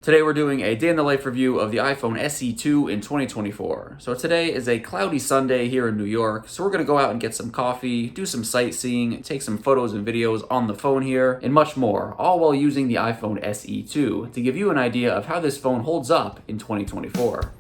Today we're doing a day in the life review of the iPhone SE2 in 2024. So today is a cloudy Sunday here in New York, so we're going to go out and get some coffee, do some sightseeing, take some photos and videos on the phone here, and much more, all while using the iPhone SE2 to give you an idea of how this phone holds up in 2024.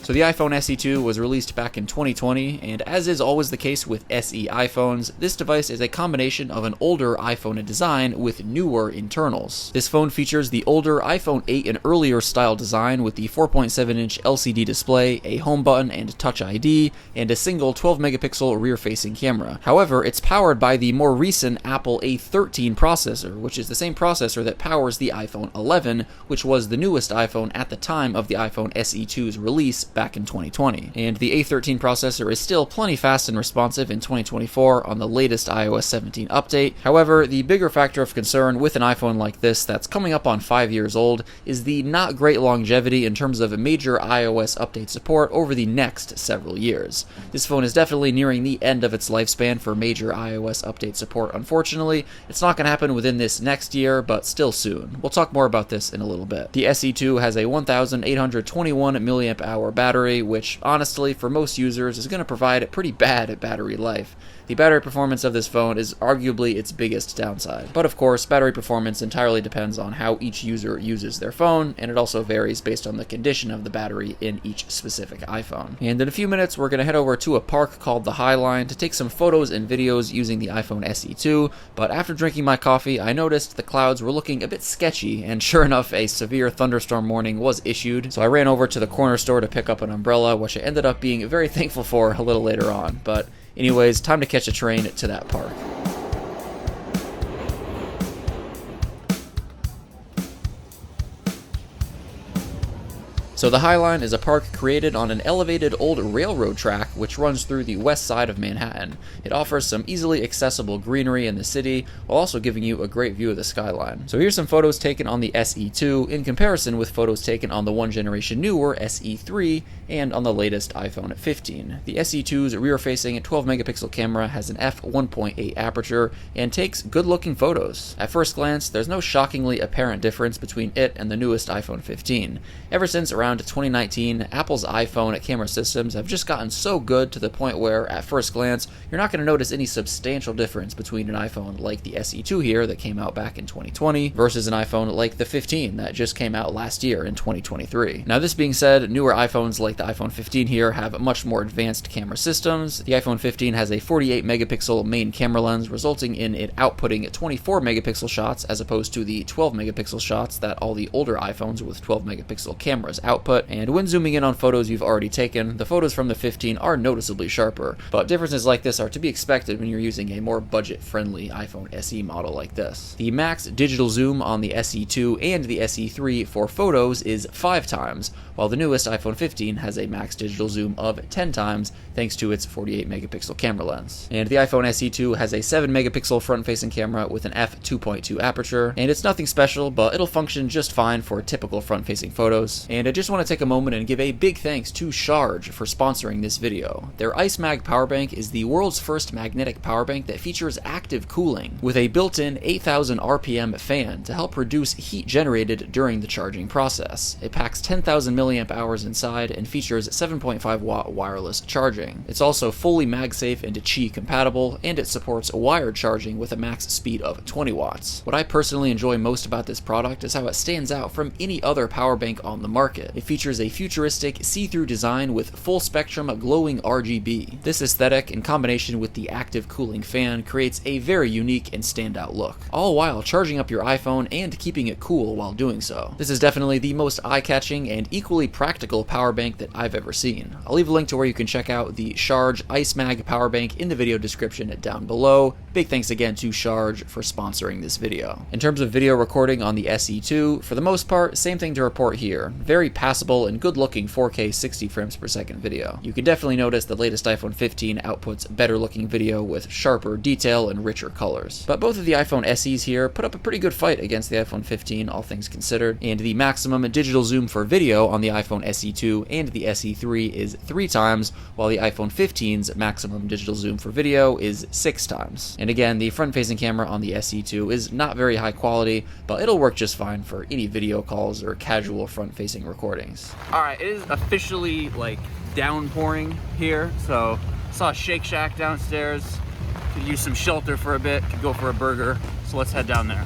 So the iPhone SE2 was released back in 2020, and as is always the case with SE iPhones, this device is a combination of an older iPhone design with newer internals. This phone features the older iPhone 8 and earlier style design with the 4.7-inch LCD display, a home button and Touch ID, and a single 12-megapixel rear-facing camera. However, it's powered by the more recent Apple A13 processor, which is the same processor that powers the iPhone 11, which was the newest iPhone at the time of the iPhone SE2's release back in 2020. And the A13 processor is still plenty fast and responsive in 2024 on the latest iOS 17 update. However, the bigger factor of concern with an iPhone like this that's coming up on 5 years old is the not great longevity in terms of major iOS update support over the next several years. This phone is definitely nearing the end of its lifespan for major iOS update support, unfortunately. It's not going to happen within this next year, but still soon. We'll talk more about this in a little bit. The SE2 has a 1,821 mAh battery, which honestly for most users is going to provide a pretty bad battery life. The battery performance of this phone is arguably its biggest downside. But of course, battery performance entirely depends on how each user uses their phone, and it also varies based on the condition of the battery in each specific iPhone. And in a few minutes, we're going to head over to a park called the High Line to take some photos and videos using the iPhone SE2, but after drinking my coffee, I noticed the clouds were looking a bit sketchy, and sure enough, a severe thunderstorm warning was issued, so I ran over to the corner store to pick up an umbrella, which I ended up being very thankful for a little later on. But anyways, time to catch a train to that park. So the High Line is a park created on an elevated old railroad track which runs through the west side of Manhattan. It offers some easily accessible greenery in the city while also giving you a great view of the skyline. So here's some photos taken on the SE2 in comparison with photos taken on the one generation newer SE3 and on the latest iPhone 15. The SE2's rear-facing 12-megapixel camera has an f1.8 aperture and takes good-looking photos. At first glance, there's no shockingly apparent difference between it and the newest iPhone 15. Ever since around 2019, Apple's iPhone camera systems have just gotten so good to the point where, at first glance, you're not going to notice any substantial difference between an iPhone like the SE2 here that came out back in 2020 versus an iPhone like the 15 that just came out last year in 2023. Now, this being said, newer iPhones like the iPhone 15 here have much more advanced camera systems. The iPhone 15 has a 48-megapixel main camera lens, resulting in it outputting 24-megapixel shots as opposed to the 12-megapixel shots that all the older iPhones with 12-megapixel cameras output, and when zooming in on photos you've already taken, the photos from the 15 are noticeably sharper, but differences like this are to be expected when you're using a more budget-friendly iPhone SE model like this. The max digital zoom on the SE2 and the SE3 for photos is 5 times, while the newest iPhone 15 has a max digital zoom of 10 times thanks to its 48-megapixel camera lens. And the iPhone SE2 has a 7-megapixel front-facing camera with an f2.2 aperture, and it's nothing special, but it'll function just fine for typical front-facing photos. And I just want to take a moment and give a big thanks to Charge for sponsoring this video. Their IceMag power bank is the world's first magnetic power bank that features active cooling with a built-in 8,000 RPM fan to help reduce heat generated during the charging process. It packs 10,000 milliamp hours inside and features 7.5 watt wireless charging. It's also fully MagSafe and Qi compatible, and it supports wired charging with a max speed of 20 watts. What I personally enjoy most about this product is how it stands out from any other power bank on the market. It features a futuristic see-through design with full spectrum glowing RGB. This aesthetic, in combination with the active cooling fan, creates a very unique and standout look, all while charging up your iPhone and keeping it cool while doing so. This is definitely the most eye-catching and equally practical power bank that I've ever seen. I'll leave a link to where you can check out the Charge IceMag power bank in the video description down below. Big thanks again to Charge for sponsoring this video. In terms of video recording on the SE2, for the most part, same thing to report here. Very passable and good-looking 4K 60 frames per second video. You can definitely notice the latest iPhone 15 outputs better-looking video with sharper detail and richer colors. But both of the iPhone SEs here put up a pretty good fight against the iPhone 15, all things considered, and the maximum digital zoom for video on the iPhone SE2 and the SE3 is 3 times, while the iPhone 15's maximum digital zoom for video is 6 times. And again, the front-facing camera on the SE2 is not very high quality, but it'll work just fine for any video calls or casual front-facing recordings. Alright, it is officially like downpouring here, so saw a Shake Shack downstairs. Could use some shelter for a bit, could go for a burger, so let's head down there.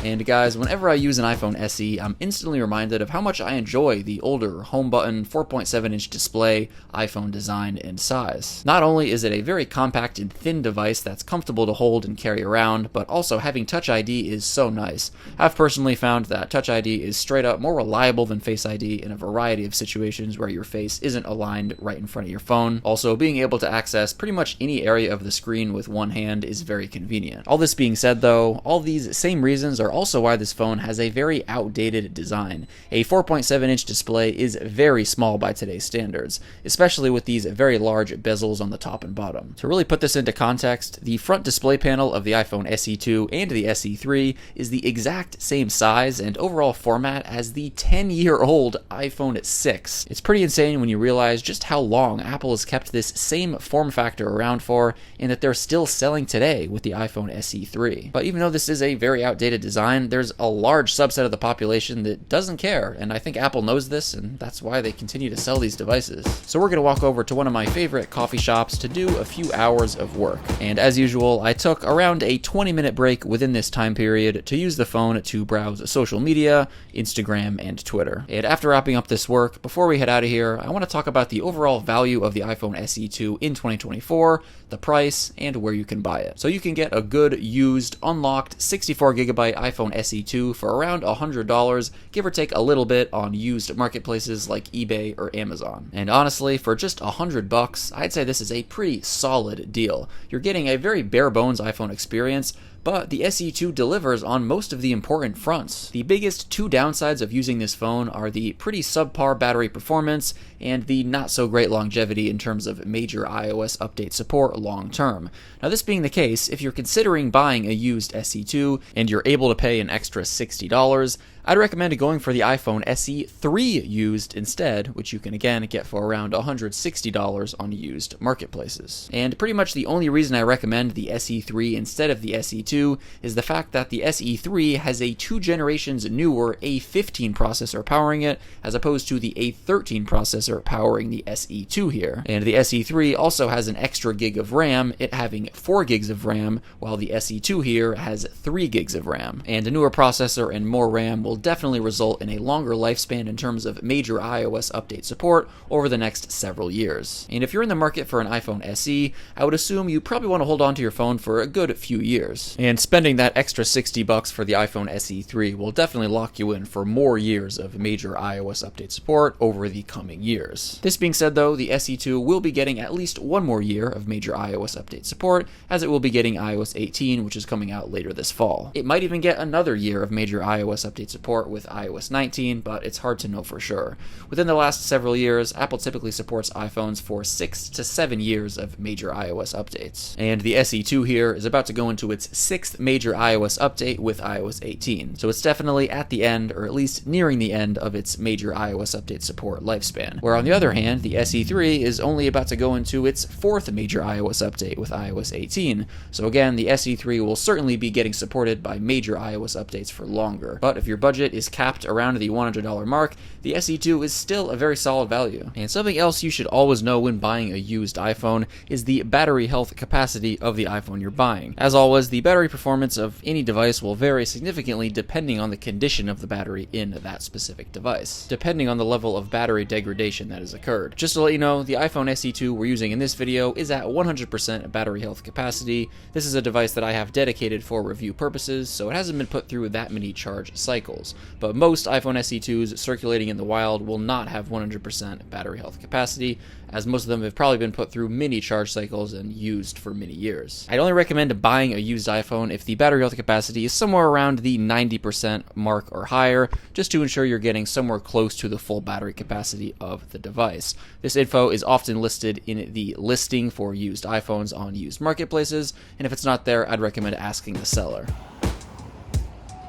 And guys, whenever I use an iPhone SE, I'm instantly reminded of how much I enjoy the older home button 4.7-inch display, iPhone design, and size. Not only is it a very compact and thin device that's comfortable to hold and carry around, but also having Touch ID is so nice. I've personally found that Touch ID is straight up more reliable than Face ID in a variety of situations where your face isn't aligned right in front of your phone. Also, being able to access pretty much any area of the screen with one hand is very convenient. All this being said though, all these same reasons are also why this phone has a very outdated design. A 4.7-inch display is very small by today's standards, especially with these very large bezels on the top and bottom. To really put this into context, the front display panel of the iPhone SE2 and the SE3 is the exact same size and overall format as the 10-year-old iPhone 6. It's pretty insane when you realize just how long Apple has kept this same form factor around for, and that they're still selling today with the iPhone SE3. But even though this is a very outdated design, there's a large subset of the population that doesn't care, and I think Apple knows this, and that's why they continue to sell these devices. So we're going to walk over to one of my favorite coffee shops to do a few hours of work. And as usual, I took around a 20-minute break within this time period to use the phone to browse social media, Instagram, and Twitter. And after wrapping up this work, before we head out of here, I want to talk about the overall value of the iPhone SE2 in 2024, the price, and where you can buy it. So you can get a good, used, unlocked 64GB iPhone SE2 for around $100, give or take a little bit on used marketplaces like eBay or Amazon. And honestly, for just $100, I'd say this is a pretty solid deal. You're getting a very bare bones iPhone experience, but the SE2 delivers on most of the important fronts. The biggest two downsides of using this phone are the pretty subpar battery performance and the not so great longevity in terms of major iOS update support long term. Now this being the case, if you're considering buying a used SE2 and you're able to pay an extra $60, I'd recommend going for the iPhone SE3 used instead, which you can again get for around $160 on used marketplaces. And pretty much the only reason I recommend the SE3 instead of the SE2 is the fact that the SE3 has a 2 generations newer A15 processor powering it, as opposed to the A13 processor powering the SE2 here. And the SE3 also has an extra gig of RAM, it having 4 gigs of RAM, while the SE2 here has 3 gigs of RAM. And a newer processor and more RAM will definitely result in a longer lifespan in terms of major iOS update support over the next several years. And if you're in the market for an iPhone SE, I would assume you probably want to hold on to your phone for a good few years. And spending that extra $60 for the iPhone SE3 will definitely lock you in for more years of major iOS update support over the coming years. This being said though, the SE2 will be getting at least one more year of major iOS update support, as it will be getting iOS 18, which is coming out later this fall. It might even get another year of major iOS update support with iOS 19, but it's hard to know for sure. Within the last several years, Apple typically supports iPhones for 6 to 7 years of major iOS updates. And the SE2 here is about to go into its 6th major iOS update with iOS 18. So it's definitely at the end, or at least nearing the end, of its major iOS update support lifespan. Where on the other hand, the SE3 is only about to go into its 4th major iOS update with iOS 18. So again, the SE3 will certainly be getting supported by major iOS updates for longer. But if your budget is capped around the $100 mark, the SE2 is still a very solid value. And something else you should always know when buying a used iPhone is the battery health capacity of the iPhone you're buying. As always, the battery performance of any device will vary significantly depending on the condition of the battery in that specific device, depending on the level of battery degradation that has occurred. Just to let you know, the iPhone SE2 we're using in this video is at 100% battery health capacity. This is a device that I have dedicated for review purposes, so it hasn't been put through that many charge cycles. But most iPhone SE2s circulating in the wild will not have 100% battery health capacity, as most of them have probably been put through many charge cycles and used for many years. I'd only recommend buying a used iPhone if the battery health capacity is somewhere around the 90% mark or higher, just to ensure you're getting somewhere close to the full battery capacity of the device. This info is often listed in the listing for used iPhones on used marketplaces, and if it's not there, I'd recommend asking the seller.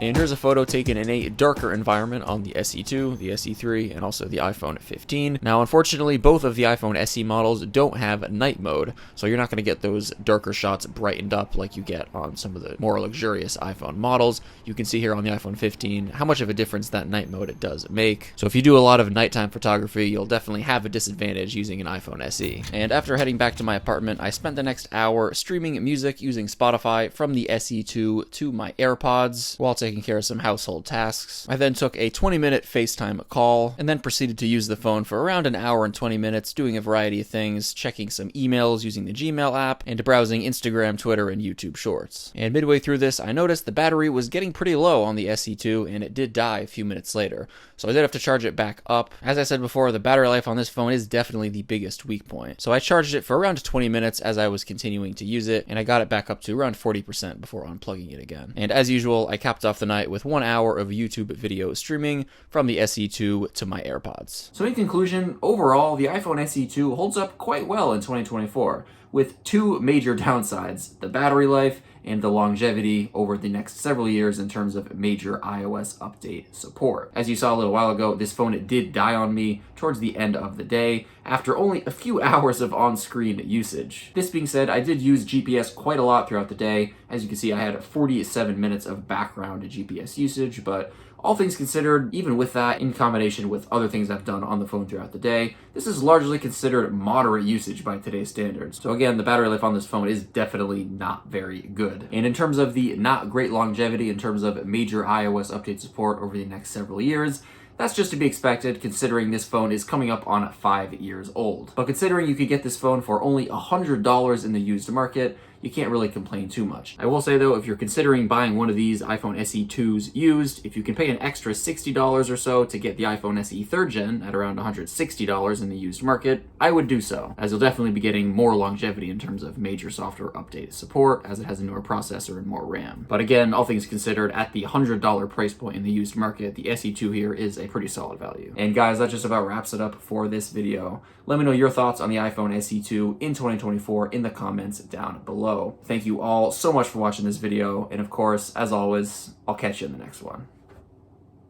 And here's a photo taken in a darker environment on the SE2, the SE3, and also the iPhone 15. Now, unfortunately, both of the iPhone SE models don't have night mode, so you're not going to get those darker shots brightened up like you get on some of the more luxurious iPhone models. You can see here on the iPhone 15 how much of a difference that night mode it does make. So if you do a lot of nighttime photography, you'll definitely have a disadvantage using an iPhone SE. And after heading back to my apartment, I spent the next hour streaming music using Spotify from the SE2 to my AirPods while taking care of some household tasks. I then took a 20-minute FaceTime call and then proceeded to use the phone for around an hour and 20 minutes doing a variety of things, checking some emails using the Gmail app, and browsing Instagram, Twitter, and YouTube Shorts. And midway through this, I noticed the battery was getting pretty low on the SE2 and it did die a few minutes later. So I did have to charge it back up. As I said before, the battery life on this phone is definitely the biggest weak point. So I charged it for around 20 minutes as I was continuing to use it, and I got it back up to around 40% before unplugging it again. And as usual, I capped off the night with 1 hour of YouTube video streaming from the SE2 to my AirPods. So in conclusion, overall, the iPhone SE2 holds up quite well in 2024, with two major downsides: the battery life and the longevity over the next several years in terms of major iOS update support. As you saw a little while ago, this phone did die on me towards the end of the day after only a few hours of on-screen usage. This being said, I did use GPS quite a lot throughout the day. As you can see, I had 47 minutes of background GPS usage, but all things considered, even with that, in combination with other things I've done on the phone throughout the day, this is largely considered moderate usage by today's standards. So again, the battery life on this phone is definitely not very good. And in terms of the not great longevity, in terms of major iOS update support over the next several years, that's just to be expected considering this phone is coming up on 5 years old. But considering you could get this phone for only $100 in the used market, you can't really complain too much. I will say though, if you're considering buying one of these iPhone SE2s used, if you can pay an extra $60 or so to get the iPhone SE 3rd gen at around $160 in the used market, I would do so, as you'll definitely be getting more longevity in terms of major software update support, as it has a newer processor and more RAM. But again, all things considered, at the $100 price point in the used market, the SE2 here is a pretty solid value. And guys, that just about wraps it up for this video. Let me know your thoughts on the iPhone SE2 in 2024 in the comments down below. Thank you all so much for watching this video, and of course, as always, I'll catch you in the next one.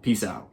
Peace out.